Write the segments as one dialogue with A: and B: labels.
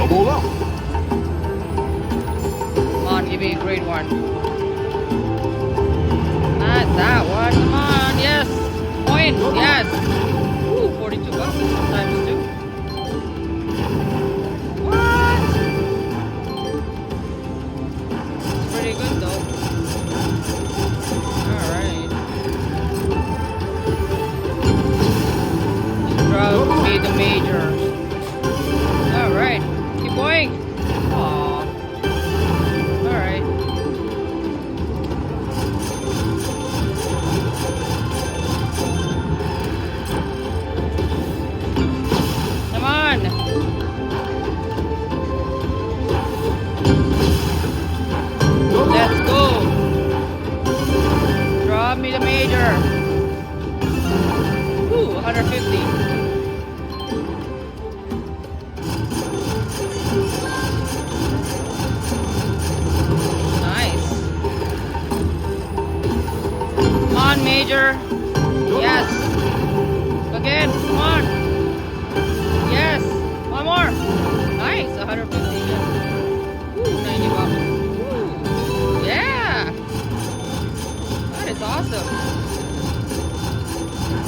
A: Double up.
B: Come on, give me a great one. Not that one. Come on, yes. Point, yes. Ooh, 42 bucks times 2. What? It's pretty good though. Alright. Drop me the majors. Alright. Keep going. Aww. Alright. Come on. Let's go. Drop me the major. Ooh, 150. Nice. Come on, major. Yes. Again, come on. Yes. One more. Nice, 150 again. Ooh, 90 bucks. Ooh. Yeah. That is awesome.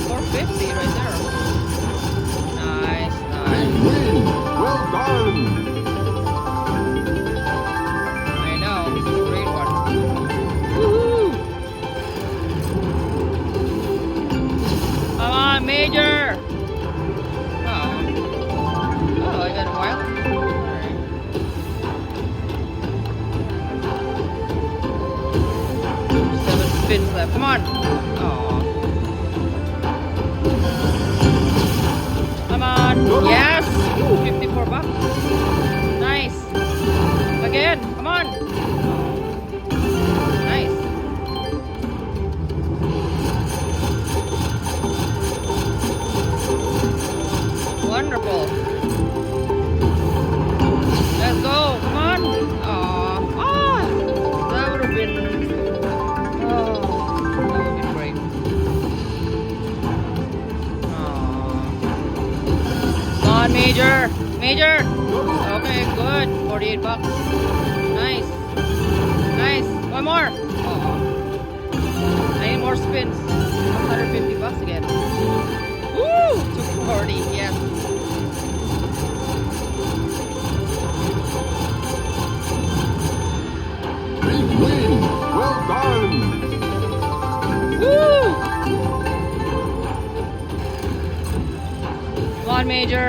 B: 450 right there. Nice, nice.
A: Win. Well done.
B: I know. Great one. Woohoo! Come on, major. Oh. Oh, I got a while. Alright. 7 spins left. Come on. Oh. Come on. Yes. Ooh, 54 bucks. Nice. Again. Come on. Nice. Wonderful. Let's go. Come on. Aw. Ah. That would have been. Oh. That would have been great. Aw. Come on, Major. Major. Okay, good. 48 bucks. Nice. Nice. One more. Aw. I need more spins. 150 bucks again. Woo! 240. Yes.
A: Big win. Well done.
B: Woo! Come on, Major.